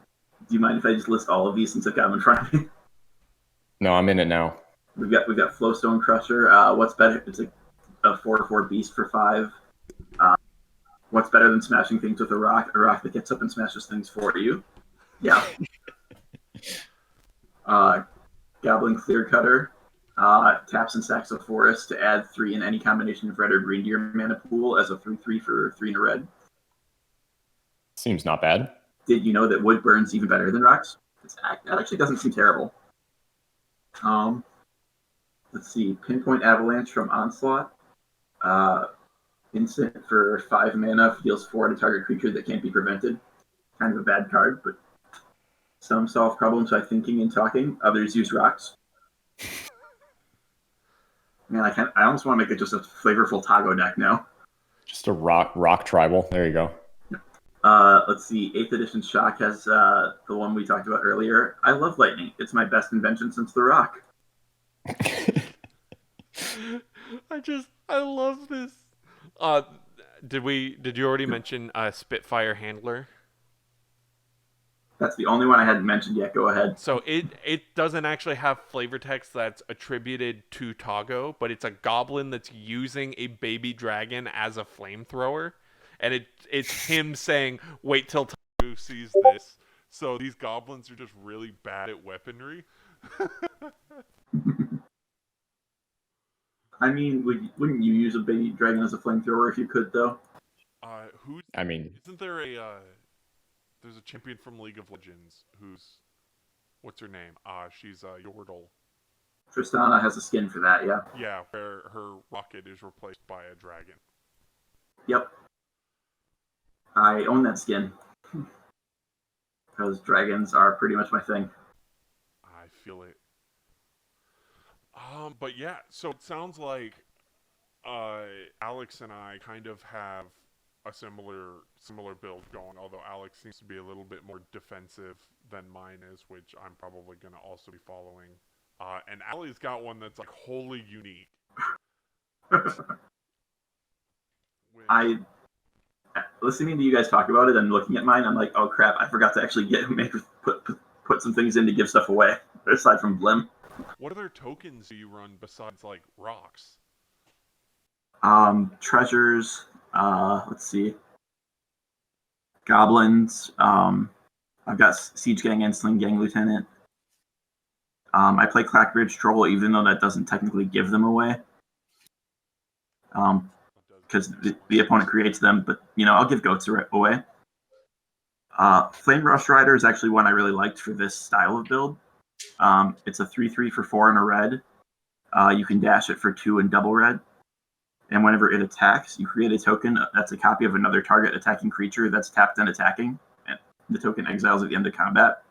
Do you mind if I just list all of these since I've got them in front of me? No, I'm in it now. We've got Flowstone Crusher. What's better? It's a 4/4 beast for 5. What's better than smashing things with a rock? A rock that gets up and smashes things for you. Yeah. Goblin Clear Cutter. Taps and sacks a forest to add 3 in any combination of red or green to your mana pool as a 3/3 for 3 in a red. Seems not bad. Did you know that wood burns even better than rocks? That actually doesn't seem terrible. Let's see. Pinpoint Avalanche from Onslaught. Instant for 5 mana, deals 4 to target creature that can't be prevented. Kind of a bad card, but some solve problems by thinking and talking. Others use rocks. Man, I almost want to make it just a flavorful Tago deck now. Just a rock tribal. There you go. Let's see. 8th edition Shock has the one we talked about earlier. I love lightning. It's my best invention since the rock. I love this. Did you already mention Spitfire Handler? That's the only one I hadn't mentioned yet. Go ahead. So it doesn't actually have flavor text that's attributed to Tago, but it's a goblin that's using a baby dragon as a flamethrower, and it's him saying, "Wait till Tago sees this." So these goblins are just really bad at weaponry. I mean, wouldn't you use a baby dragon as a flamethrower if you could, though? Isn't there there's a champion from League of Legends what's her name? She's Yordle. Tristana has a skin for that, yeah. Yeah, where her rocket is replaced by a dragon. Yep. I own that skin. Because dragons are pretty much my thing. I feel it. But yeah, so it sounds like Alex and I kind of have a similar build going, although Alex seems to be a little bit more defensive than mine is, which I'm probably going to also be following. And Allie's got one that's like wholly unique. Listening to you guys talk about it and looking at mine, I'm like, oh crap, I forgot to actually put some things in to give stuff away, aside from Blim. What other tokens do you run besides like rocks? Treasures, let's see. Goblins, I've got Siege Gang and Sling Gang Lieutenant. I play Clackbridge Troll, even though that doesn't technically give them away. Because the opponent creates them, but, I'll give Goats away. Flame Rush Rider is actually one I really liked for this style of build. It's a 3/3 for 4 in a red. You can dash it for 2 in double red. And whenever it attacks, you create a token that's a copy of another target attacking creature that's tapped and attacking. And the token exiles at the end of combat.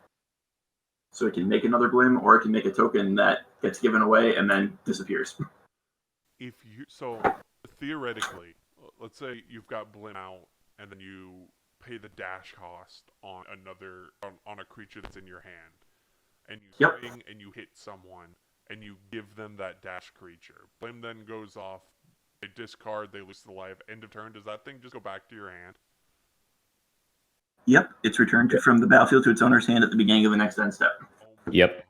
So it can make another Blim, or it can make a token that gets given away and then disappears. So theoretically, let's say you've got Blim out, and then you pay the dash cost on on a creature that's in your hand, and you swing and you hit someone, and you give them that dash creature. Blim then goes off. They discard, they lose the life. End of turn, does that thing just go back to your hand? Yep, it's returned from the battlefield to its owner's hand at the beginning of the next end step. Yep.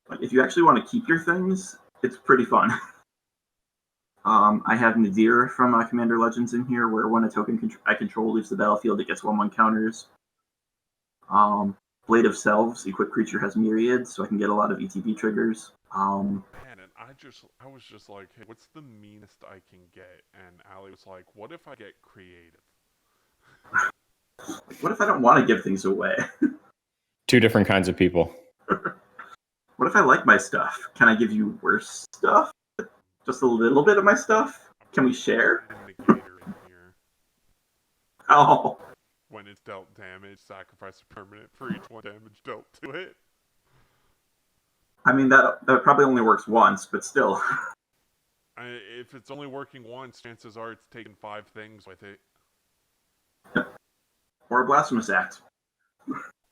But if you actually want to keep your things, it's pretty fun. I have Nadir from Commander Legends in here, where when a token I control leaves the battlefield, it gets 1/1 counters. Blade of Selves, equipped creature has Myriad, so I can get a lot of ETB triggers. Man, and I was just like, hey, what's the meanest I can get? And Allie was like, what if I get creative? What if I don't want to give things away? 2 different kinds of people. What if I like my stuff? Can I give you worse stuff? just a little bit of my stuff. Can we share? Indicator in here. Oh, When it's dealt damage, sacrifice a permanent for each one damage dealt to it. I mean that probably only works once, but still. If it's only working once, chances are it's taken 5 things with it. Or a blasphemous act.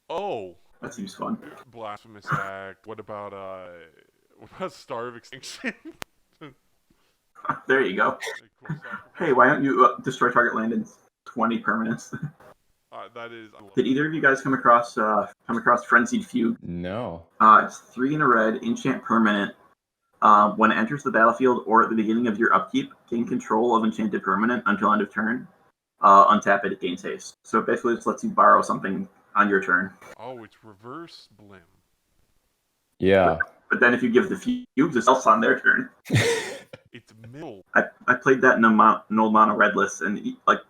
Oh, That seems fun. blasphemous act. What about Star of Extinction? There you go. Cool sacrifice. Hey, why don't you destroy target land in 20 permanents? That is. Did either of you guys come across Frenzied Fugue? No. It's 3 in a red, enchant permanent. When it enters the battlefield or at the beginning of your upkeep, gain control of enchanted permanent until end of turn. Untap it, it gains haste. So it basically just lets you borrow something on your turn. Oh, it's reverse Blim. Yeah. But then if you give the fugues itself on their turn, It's middle. I played that in an old mono red list, and like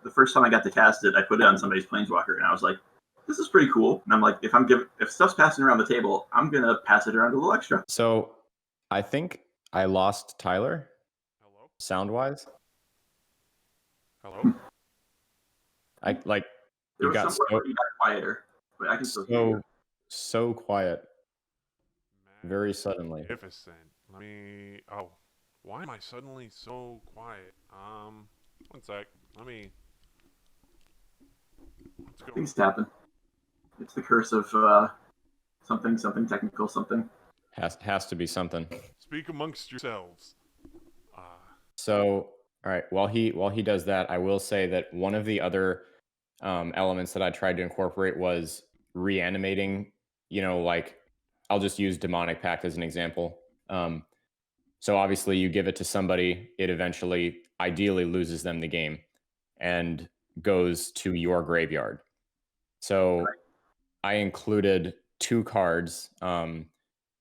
the first time I got to cast it, I put it on somebody's planeswalker, and I was like, "This is pretty cool." And I'm like, if stuff's passing around the table, I'm gonna pass it around a little extra. So I think I lost Tyler Hello? sound wise. Hello? I like There you was got some point where you got quieter, but I can still hear you. so quiet very suddenly. Magnificent. Let me. Oh, why am I suddenly so quiet? One sec. Let's go. Things happen. It's the curse of something technical something. Has to be something. Speak amongst yourselves. So, all right, while he does that, I will say that one of the other elements that I tried to incorporate was reanimating, like I'll just use Demonic Pact as an example. So obviously you give it to somebody, it eventually ideally loses them the game and goes to your graveyard. So I included 2 cards,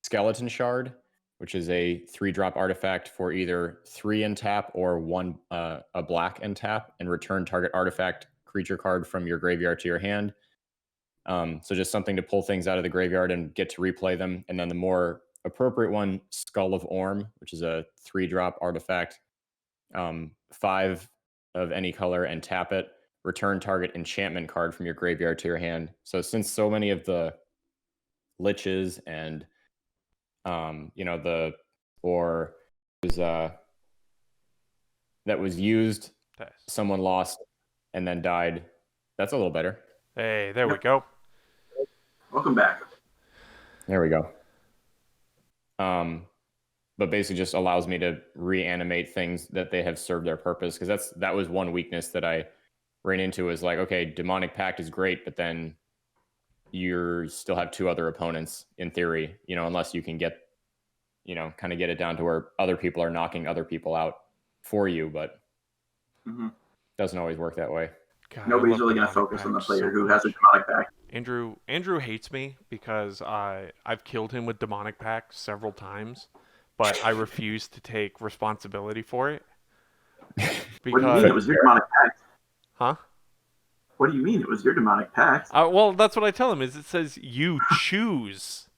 Skeleton Shard, which is a 3-drop artifact for either 3 in tap or 1 a black in tap, and return target artifact creature card from your graveyard to your hand. So just something to pull things out of the graveyard and get to replay them. And then the more appropriate one, Skull of Orm, which is a 3-drop artifact, 5 of any color, and tap it. Return target enchantment card from your graveyard to your hand. So since so many of the liches and that was used, someone lost and then died. That's a little better. Hey, there we go. Welcome back. There we go. But basically just allows me to reanimate things that they have served their purpose, because that was one weakness that I ran into, is like, okay, Demonic Pact is great, but then you still have 2 other opponents in theory, unless you can get, kind of get it down to where other people are knocking other people out for you, but doesn't always work that way. God, Nobody's really going to focus on the player who has a Demonic Pact. Andrew hates me because I've killed him with Demonic Pact several times, but I refuse to take responsibility for it. What do you mean it was your Demonic Pact? Huh? What do you mean it was your Demonic Pact? Well, that's what I tell him, is it says you choose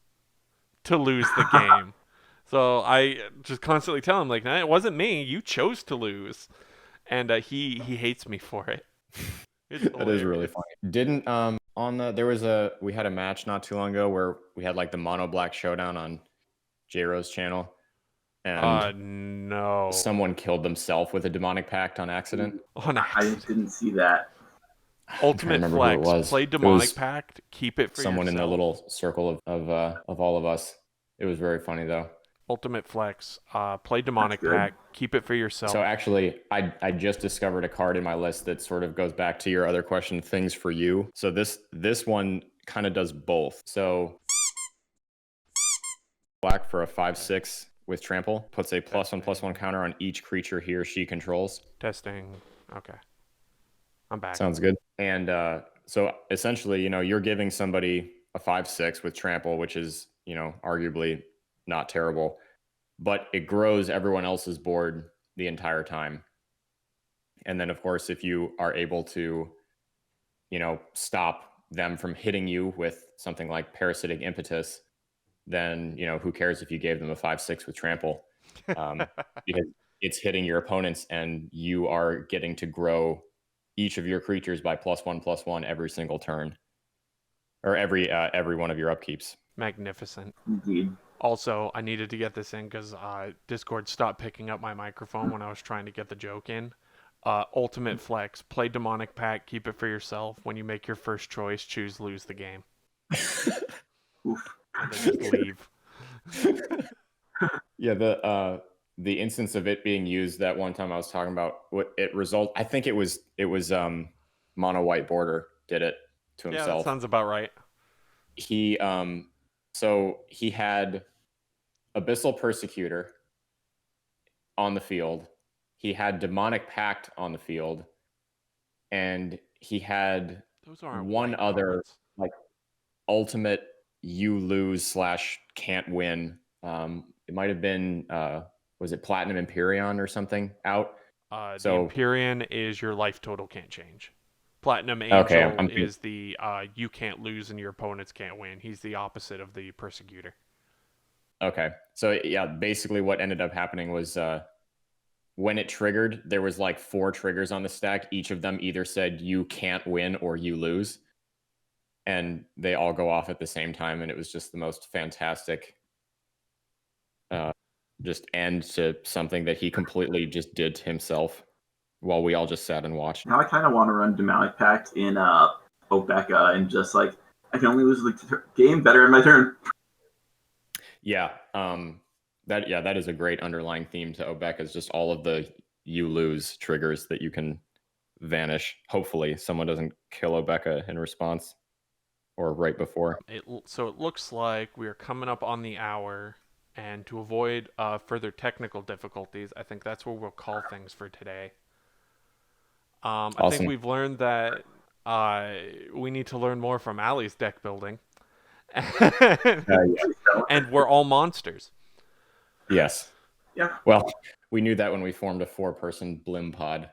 to lose the game. So I just constantly tell him, like, nah, it wasn't me. You chose to lose. And he hates me for it. That is really funny. We had a match not too long ago where we had like the mono black showdown on J-Ro's channel, and no, someone killed themselves with a Demonic Pact on accident. I didn't see that. Ultimate flex. Play Demonic Pact. Keep it for someone yourself. in the little circle of all of us. It was very funny though. Ultimate flex. Play Demonic Pact. Keep it for yourself. So actually, I just discovered a card in my list that sort of goes back to your other question, things for you. So this one kind of does both. So black for a 5/6 with trample puts a +1/+1 counter on each creature he or she controls. Testing. Okay. I'm back. Sounds good. And so essentially, you're giving somebody a 5/6 with trample, which is, arguably not terrible, but it grows everyone else's board the entire time. And then of course, if you are able to, stop them from hitting you with something like Parasitic Impetus, then, who cares if you gave them a 5/6 with trample? because it's hitting your opponents, and you are getting to grow each of your creatures by +1/+1 every single turn, or every one of your upkeeps. Magnificent. Indeed. Also, I needed to get this in because Discord stopped picking up my microphone when I was trying to get the joke in. Ultimate flex. Play Demonic Pact. Keep it for yourself. When you make your first choice, choose lose the game. Oof. And then just leave. Yeah, the instance of it being used that one time I was talking about, what it result. I think it was Mono White Border did it to Yeah, that himself. sounds about right. He so he had Abyssal Persecutor on the field. He had Demonic Pact on the field, and he had Those aren't one white other cards. like ultimate you lose / can't win. It might have been was it Platinum Empyrean or something out? The So Empyrean is your life total can't change. Platinum okay, Angel is the you can't lose and your opponents can't win. He's the opposite of the Persecutor. okay. So yeah, basically what ended up happening was when it triggered, there was like 4 triggers on the stack. Each of them either said you can't win or you lose, and they all go off at the same time, and it was just the most fantastic just end to something that he completely just did to himself while we all just sat and watched. Now I kind of want to run Demonic Pact in Obeka and just like I can only lose the game better in my turn. Yeah, that is a great underlying theme to Obeka, is just all of the you lose triggers that you can vanish. Hopefully someone doesn't kill Obeka in response or right before. So it looks like we are coming up on the hour, and to avoid further technical difficulties, I think that's where we'll call things for today. I think Awesome. we've learned that we need to learn more from Ali's deck building. And we're all monsters. Yes. Yeah. Well, we knew that when we formed a 4-person Blim pod.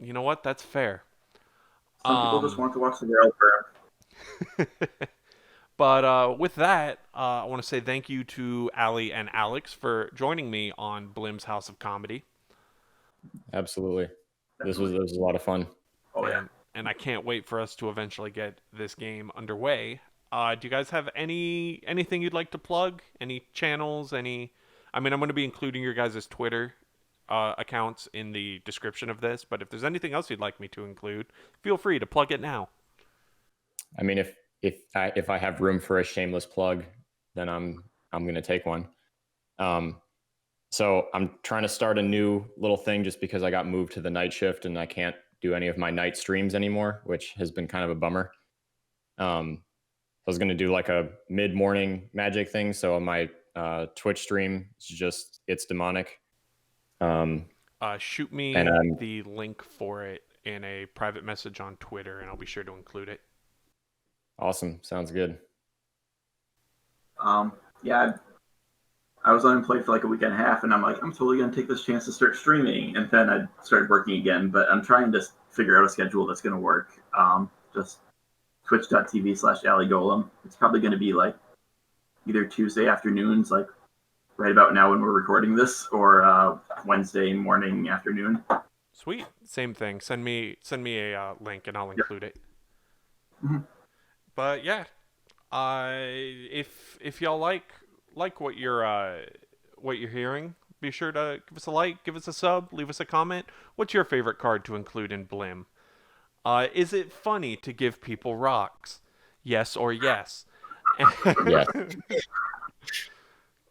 You know what? That's fair. Some people just want to watch the world burn. But with that, I want to say thank you to Ali and Alex for joining me on Blim's House of Comedy. Absolutely. This was a lot of fun. Oh yeah. And I can't wait for us to eventually get this game underway. Do you guys have anything you'd like to plug? Any channels? I mean, I'm going to be including your guys' Twitter accounts in the description of this, but if there's anything else you'd like me to include, feel free to plug it now. I mean, if I have room for a shameless plug, then I'm going to take one. So I'm trying to start a new little thing just because I got moved to the night shift and I can't do any of my night streams anymore, which has been kind of a bummer. I was going to do like a mid-morning Magic thing. So on my Twitch stream, it's demonic. Shoot me the link for it in a private message on Twitter, and I'll be sure to include it. Awesome. Sounds good. Yeah, I was unemployed for like a week and a half, and I'm like, I'm totally going to take this chance to start streaming. And then I started working again, but I'm trying to figure out a schedule that's going to work. Just twitch.tv/AliGolem. It's probably going to be like either Tuesday afternoons, like right about now when we're recording this, or Wednesday morning afternoon. Sweet. Same thing. Send me a link and I'll include it. Mm-hmm. But yeah, if y'all like what you're hearing, be sure to give us a like, give us a sub, leave us a comment. What's your favorite card to include in Blim? Is it funny to give people rocks? Yes or yes? Yes.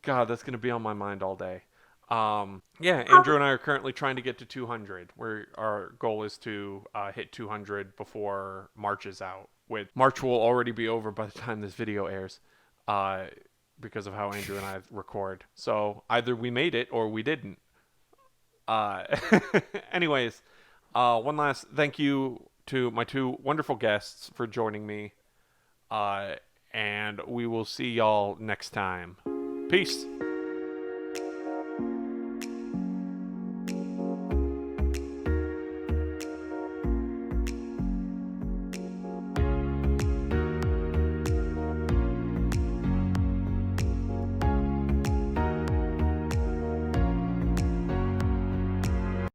God, that's gonna be on my mind all day. Yeah, Andrew and I are currently trying to get to 200. Our goal is to hit 200 before March is out. March will already be over by the time this video airs, because of how Andrew and I record. So either we made it or we didn't. Anyways, one last thank you to my 2 wonderful guests for joining me. And we will see y'all next time. Peace.